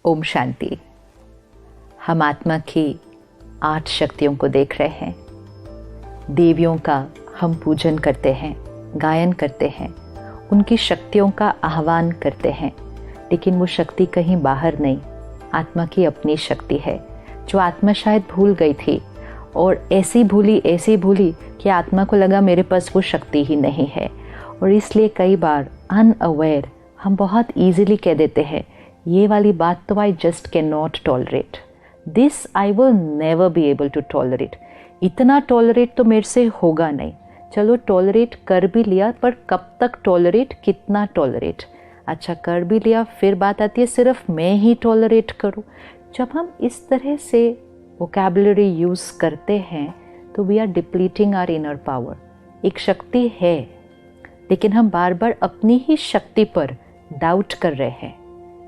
ओम शांति। हम आत्मा की 8 शक्तियों को देख रहे हैं। देवियों का हम पूजन करते हैं, गायन करते हैं, उनकी शक्तियों का आह्वान करते हैं, लेकिन वो शक्ति कहीं बाहर नहीं, आत्मा की अपनी शक्ति है जो आत्मा शायद भूल गई थी और ऐसी भूली कि आत्मा को लगा मेरे पास वो शक्ति ही नहीं है। और इसलिए कई बार अनअवेयर हम बहुत ईजिली कह देते हैं, ये वाली बात तो I just can not tolerate, this I will never be able to tolerate, इतना टॉलरेट तो मेरे से होगा नहीं। चलो टॉलरेट कर भी लिया, पर कब तक टॉलरेट, कितना टॉलरेट। अच्छा कर भी लिया, फिर बात आती है सिर्फ मैं ही टॉलरेट करूं। जब हम इस तरह से वोकैबुलरी यूज़ करते हैं तो we are depleting our inner power. एक शक्ति है, लेकिन हम बार बार अपनी ही शक्ति पर डाउट कर रहे हैं,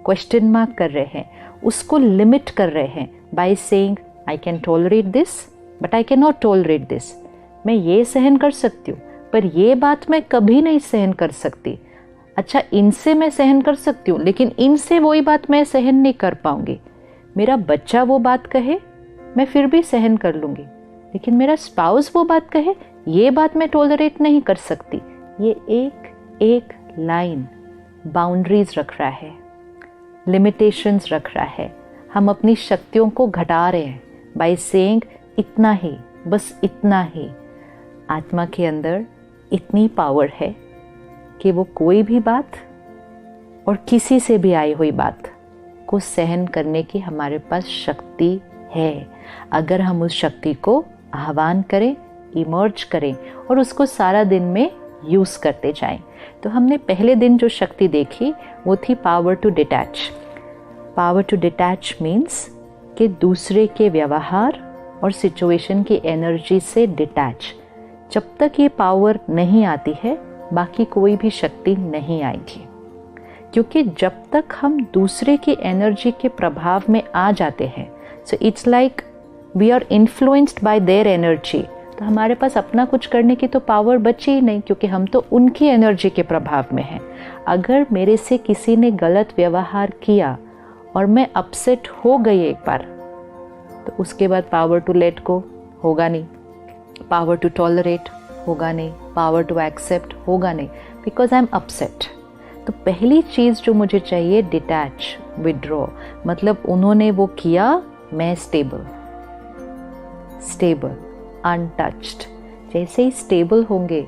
क्वेश्चन मार्क कर रहे हैं, उसको लिमिट कर रहे हैं by saying I can tolerate this but I can not tolerate this. मैं ये सहन कर सकती हूँ, पर ये बात मैं कभी नहीं सहन कर सकती। अच्छा इनसे मैं सहन कर सकती हूँ, लेकिन इनसे वही बात मैं सहन नहीं कर पाऊंगी। मेरा बच्चा वो बात कहे मैं फिर भी सहन कर लूँगी, लेकिन मेरा स्पाउस वो बात कहे ये बात मैं टॉलरेट नहीं कर सकती। ये एक एक लाइन बाउंड्रीज रख रहा है, लिमिटेशंस रख रहा है। हम अपनी शक्तियों को घटा रहे हैं बाय सेइंग इतना ही, बस इतना ही। आत्मा के अंदर इतनी पावर है कि वो कोई भी बात और किसी से भी आई हुई बात को सहन करने की हमारे पास शक्ति है, अगर हम उस शक्ति को आह्वान करें, इमर्ज करें और उसको सारा दिन में यूज़ करते जाएं। तो हमने पहले दिन जो शक्ति देखी वो थी power to detach. Power to detach means कि दूसरे के व्यवहार और सिचुएशन की एनर्जी से डिटैच। जब तक ये पावर नहीं आती है बाकी कोई भी शक्ति नहीं आएगी, क्योंकि जब तक हम दूसरे की एनर्जी के प्रभाव में आ जाते हैं, so it's like we are influenced by their energy, तो हमारे पास अपना कुछ करने की तो पावर बची ही नहीं, क्योंकि हम तो उनकी एनर्जी के प्रभाव में हैं। अगर मेरे से किसी ने गलत व्यवहार किया और मैं अपसेट हो गई एक बार, तो उसके बाद पावर टू लेट गो होगा नहीं, पावर टू टॉलरेट होगा नहीं, पावर टू एक्सेप्ट होगा नहीं, बिकॉज आई एम अपसेट। तो पहली चीज़ जो मुझे चाहिए डिटैच, विड्रॉ, मतलब उन्होंने वो किया, मैं स्टेबल, अनटच्ड। जैसे ही स्टेबल होंगे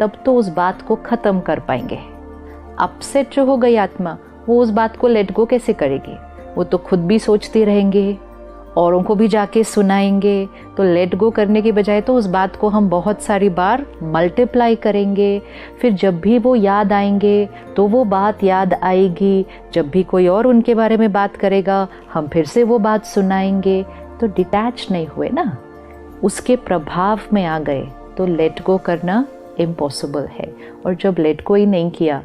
तब तो उस बात को ख़त्म कर पाएंगे। अपसेट जो हो गई आत्मा, वो उस बात को लेट गो कैसे करेगी? वो तो खुद भी सोचती रहेंगे, औरों को भी जाके सुनाएंगे। तो लेट गो करने की बजाय तो उस बात को हम बहुत सारी बार मल्टीप्लाई करेंगे। फिर जब भी वो याद आएंगे तो वो बात याद आएगी, जब भी कोई और उनके बारे में बात करेगा हम फिर से वो बात सुनाएंगे। तो डिटैच नहीं हुए ना, उसके प्रभाव में आ गए, तो लेट गो करना इम्पॉसिबल है। और जब लेट गो ही नहीं किया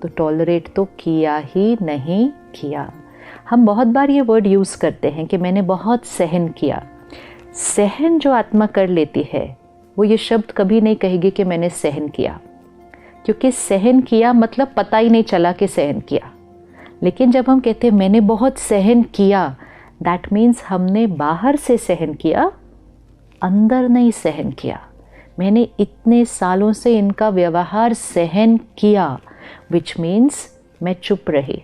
तो टॉलरेट तो किया ही नहीं किया। हम बहुत बार ये वर्ड यूज़ करते हैं कि मैंने बहुत सहन किया। सहन जो आत्मा कर लेती है वो ये शब्द कभी नहीं कहेगी कि मैंने सहन किया, क्योंकि सहन किया मतलब पता ही नहीं चला कि सहन किया। लेकिन जब हम कहते हैं मैंने बहुत सहन किया, दैट मीन्स हमने बाहर से सहन किया, अंदर नहीं सहन किया। मैंने इतने सालों से इनका व्यवहार सहन किया, विच मीन्स मैं चुप रही,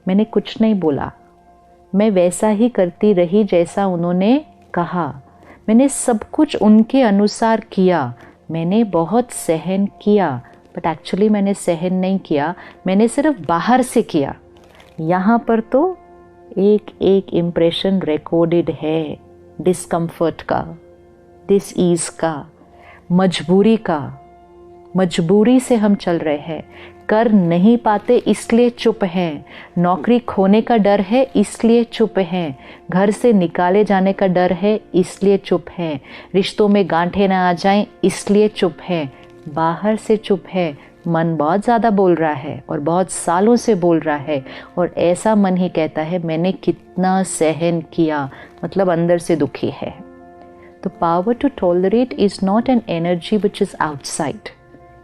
मैंने कुछ नहीं बोला, मैं वैसा ही करती रही जैसा उन्होंने कहा, मैंने सब कुछ उनके अनुसार किया, मैंने बहुत सहन किया, बट एक्चुअली मैंने सहन नहीं किया, मैंने सिर्फ बाहर से किया। यहाँ पर तो एक एक इम्प्रेशन रिकॉर्डेड है, डिस्कम्फर्ट का, डिसईज का, मजबूरी का। मजबूरी से हम चल रहे हैं, कर नहीं पाते इसलिए चुप हैं, नौकरी खोने का डर है इसलिए चुप हैं, घर से निकाले जाने का डर है इसलिए चुप हैं, रिश्तों में गांठें ना आ जाएं इसलिए चुप हैं। बाहर से चुप है, मन बहुत ज़्यादा बोल रहा है और बहुत सालों से बोल रहा है, और ऐसा मन ही कहता है मैंने कितना सहन किया, मतलब अंदर से दुखी है। तो power to tolerate is not an energy which is outside.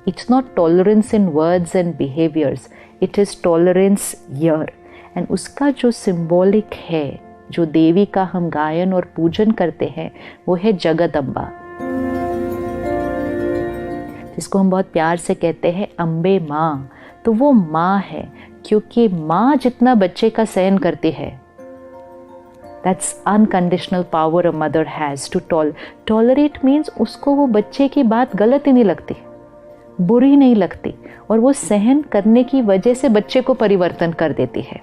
It's not tolerance in words and behaviors. It is tolerance here. And उसका जो सिंबॉलिक है, जो देवी का हम गायन और पूजन करते हैं, वो है जगदम्बा, जिसको हम बहुत प्यार से कहते हैं अम्बे माँ। तो वो माँ है, क्योंकि माँ जितना बच्चे का सहन करती है, that's unconditional power a mother has to tolerate means उसको वो बच्चे की बात गलत ही नहीं लगती, बुरी नहीं लगती, और वो सहन करने की वजह से बच्चे को परिवर्तन कर देती है।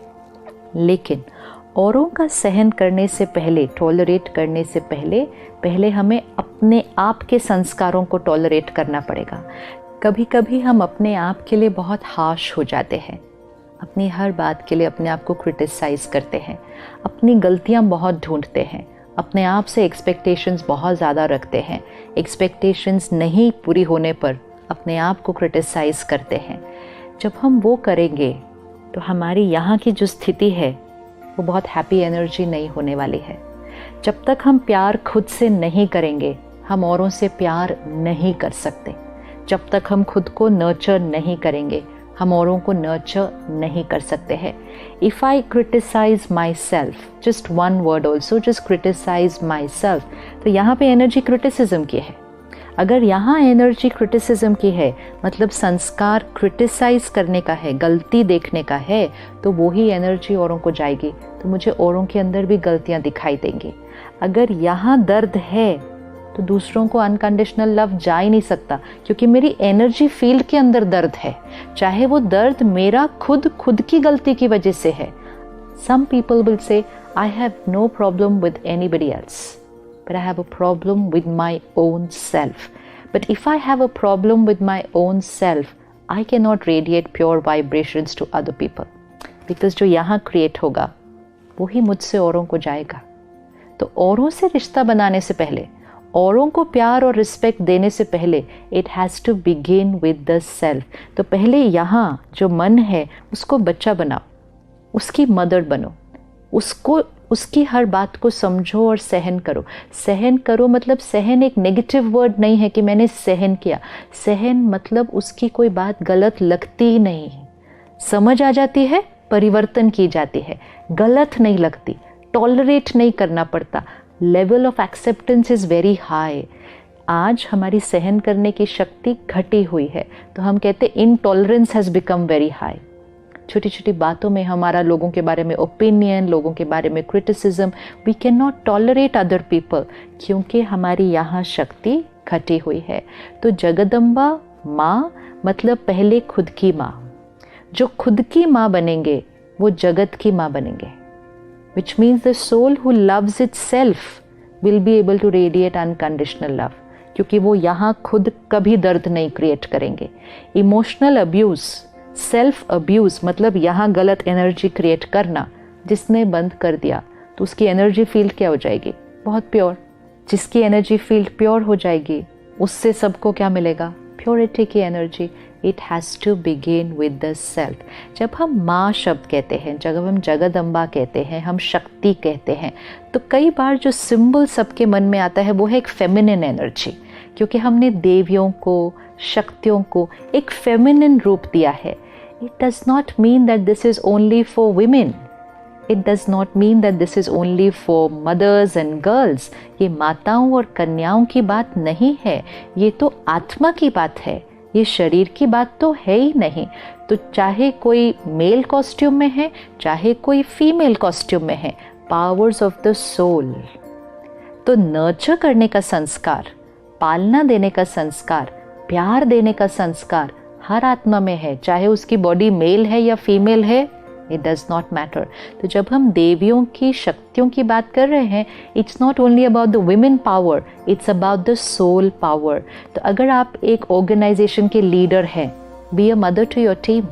लेकिन औरों का सहन करने से पहले, टॉलरेट करने से पहले हमें अपने आप के संस्कारों को टॉलरेट करना पड़ेगा। कभी कभी हम अपने आप के लिए बहुत हार्श हो जाते हैं, अपनी हर बात के लिए अपने आप को क्रिटिसाइज़ करते हैं, अपनी गलतियां बहुत ढूंढते हैं, अपने आप से एक्सपेक्टेशंस बहुत ज़्यादा रखते हैं, एक्सपेक्टेशंस नहीं पूरी होने पर अपने आप को क्रिटिसाइज़ करते हैं। जब हम वो करेंगे तो हमारी यहाँ की जो स्थिति है वो बहुत हैप्पी एनर्जी नहीं होने वाली है। जब तक हम प्यार खुद से नहीं करेंगे, हम औरों से प्यार नहीं कर सकते। जब तक हम खुद को नर्चर नहीं करेंगे, हम औरों को नर्चर नहीं कर सकते हैं। If I criticise myself, just one word also, just criticise myself, तो यहाँ पे एनर्जी क्रिटिसिज्म की है। अगर यहाँ एनर्जी क्रिटिसिज्म की है, मतलब संस्कार क्रिटिसाइज करने का है, गलती देखने का है, तो वही एनर्जी औरों को जाएगी, तो मुझे औरों के अंदर भी गलतियाँ दिखाई देंगी। अगर यहाँ दर्द है तो दूसरों को अनकंडीशनल लव जा ही नहीं सकता, क्योंकि मेरी एनर्जी फील्ड के अंदर दर्द है, चाहे वो दर्द मेरा खुद की गलती की वजह से है। सम people will say I have no problem with anybody else, but I have a problem with my own self. But if I have a problem with my own self, I cannot radiate pure vibrations to other people. Because जो यहाँ create होगा, वही मुझसे औरों को जाएगा। तो औरों से रिश्ता बनाने से पहले, औरों को प्यार और रिस्पेक्ट देने से पहले, it has to begin with the self. तो पहले यहाँ जो मन है, उसको बच्चा बनाओ, उसकी मदर बनो, उसकी हर बात को समझो और सहन करो। सहन करो मतलब सहन एक नेगेटिव वर्ड नहीं है कि मैंने सहन किया। सहन मतलब उसकी कोई बात गलत लगती ही नहीं, समझ आ जाती है, परिवर्तन की जाती है, गलत नहीं लगती, टॉलरेट नहीं करना पड़ता। Level of acceptance is very high. आज हमारी सहन करने की शक्ति घटी हुई है, तो हम कहते intolerance has become very high. छोटी छोटी बातों में हमारा लोगों के बारे में ओपिनियन, लोगों के बारे में criticism, we can not tolerate other people, क्योंकि हमारी यहाँ शक्ति घटी हुई है। तो जगदम्बा माँ मतलब पहले खुद की माँ। जो खुद की माँ बनेंगे वो जगत की माँ बनेंगे, which means the soul who loves itself will be able to radiate unconditional love, क्योंकि वो यहाँ खुद कभी दर्द नहीं क्रिएट करेंगे। इमोशनल अब्यूज़, सेल्फ अब्यूज़ मतलब यहाँ गलत एनर्जी क्रिएट करना, जिसने बंद कर दिया तो उसकी एनर्जी फील्ड क्या हो जाएगी? बहुत प्योर। जिसकी एनर्जी फील्ड प्योर हो जाएगी, उससे सबको क्या मिलेगा? प्योरिटी की energy. It has to begin with the self. जब हम माँ शब्द कहते हैं, जब हम जगदम्बा कहते हैं, हम शक्ति कहते हैं, तो कई बार जो सिंबल सबके मन में आता है वो है एक फेमिनिन एनर्जी, क्योंकि हमने देवियों को, शक्तियों को एक फेमिनिन रूप दिया है। It does not mean that this is only for women. It does not mean that this is only for mothers and girls. ये माताओं और कन्याओं की बात नहीं है, ये तो आत्मा की बात है, ये शरीर की बात तो है ही नहीं। तो चाहे कोई मेल कॉस्ट्यूम में है, चाहे कोई फीमेल कॉस्ट्यूम में है, पावर्स ऑफ द सोल। तो नर्चर करने का संस्कार, पालना देने का संस्कार, प्यार देने का संस्कार हर आत्मा में है, चाहे उसकी बॉडी मेल है या फीमेल है, इट डज नॉट मैटर। तो जब हम देवियों की शक्तियों की बात कर रहे हैं, it's not only about the women power, it's about the soul power. तो अगर आप एक ऑर्गेनाइजेशन के लीडर हैं, be a mother to your team,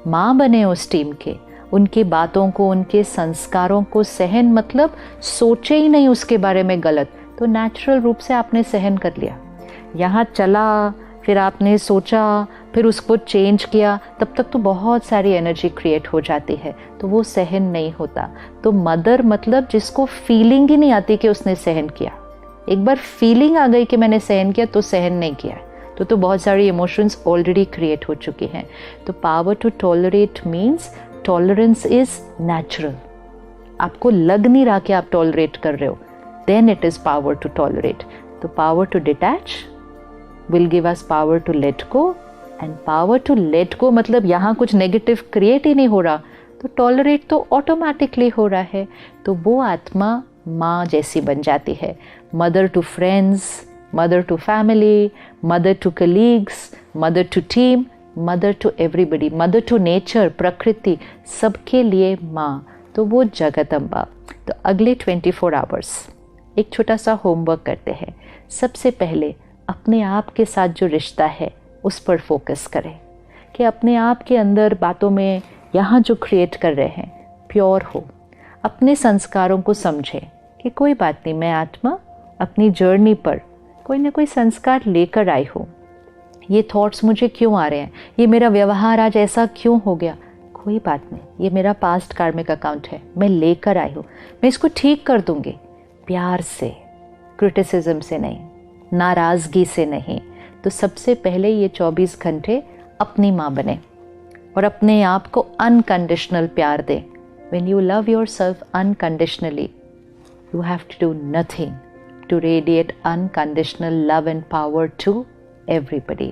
माँ बने उस टीम के, उनकी बातों को, उनके संस्कारों को सहन मतलब सोचे ही नहीं उसके बारे में गलत, तो नेचुरल रूप से आपने सहन कर लिया। यहाँ चला, फिर आपने सोचा, फिर उसको चेंज किया, तब तक तो बहुत सारी एनर्जी क्रिएट हो जाती है, तो वो सहन नहीं होता। तो मदर मतलब जिसको फीलिंग ही नहीं आती कि उसने सहन किया। एक बार फीलिंग आ गई कि मैंने सहन किया तो सहन नहीं किया, तो बहुत सारी इमोशंस ऑलरेडी क्रिएट हो चुकी हैं। तो power to tolerate means tolerance is natural, आपको लग नहीं रहा कि आप टॉलरेट कर रहे हो, then it is power to tolerate. तो power to detach will give us power to let go, and power to let go मतलब यहाँ कुछ नेगेटिव क्रिएट ही नहीं हो रहा, तो टॉलरेट तो ऑटोमेटिकली हो रहा है. तो वो आत्मा माँ जैसी बन जाती है. Mother to friends, mother to family, mother to colleagues, mother to team, mother to everybody, mother to nature, प्रकृति, सबके लिए माँ. तो वो जगत अम्बा. तो अगले 24 आवर्स एक छोटा सा होमवर्क करते हैं. सबसे पहले अपने आप के साथ जो रिश्ता है उस पर फोकस करें कि अपने आप के अंदर बातों में यहाँ जो क्रिएट कर रहे हैं प्योर हो. अपने संस्कारों को समझें कि कोई बात नहीं, मैं आत्मा अपनी जर्नी पर कोई ना कोई संस्कार लेकर आई हूँ. ये थॉट्स मुझे क्यों आ रहे हैं, ये मेरा व्यवहार आज ऐसा क्यों हो गया, कोई बात नहीं, ये मेरा पास्ट कार्मिक अकाउंट है, मैं लेकर आई हूँ, मैं इसको ठीक कर दूँगी. प्यार से, क्रिटिसिज्म से नहीं, नाराज़गी से नहीं. तो सबसे पहले ये 24 घंटे अपनी माँ बने और अपने आप को अनकंडीशनल प्यार दें. When you love yourself unconditionally, you have to do nothing to radiate unconditional love and power to everybody.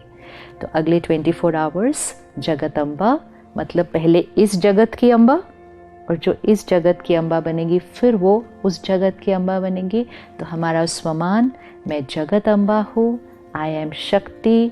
तो अगले 24 आवर्स जगत अम्बा, मतलब पहले इस जगत की अम्बा, और जो इस जगत की अम्बा बनेगी फिर वो उस जगत की अम्बा बनेगी. तो हमारा स्वमान, मैं जगत अम्बा हूँ, आई एम शक्ति.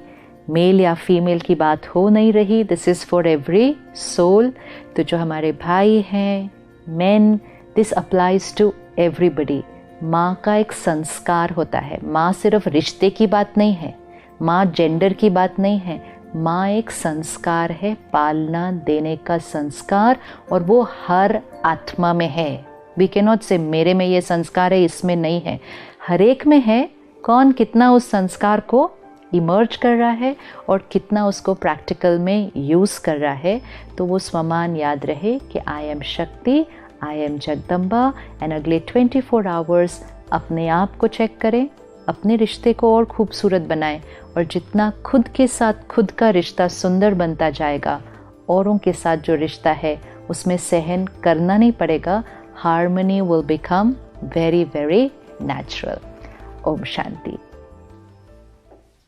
मेल या फीमेल की बात हो नहीं रही, this is for every soul. तो जो हमारे भाई हैं, men, this applies to everybody. माँ का एक संस्कार होता है. माँ सिर्फ रिश्ते की बात नहीं है, माँ जेंडर की बात नहीं है, माँ एक संस्कार है, पालना देने का संस्कार, और वो हर आत्मा में है. वी कैन नॉट से मेरे में ये संस्कार है, इसमें नहीं है, हर एक में है. कौन कितना उस संस्कार को इमर्ज कर रहा है और कितना उसको प्रैक्टिकल में यूज़ कर रहा है. तो वो स्वमान याद रहे कि आई एम शक्ति, आई एम जगदम्बा. एंड अगले 24 आवर्स अपने आप को चेक करें, अपने रिश्ते को और खूबसूरत बनाएं, और जितना खुद के साथ खुद का रिश्ता सुंदर बनता जाएगा, औरों के साथ जो रिश्ता है उसमें सहन करना नहीं पड़ेगा. Harmony will become very very natural. ओम शांति.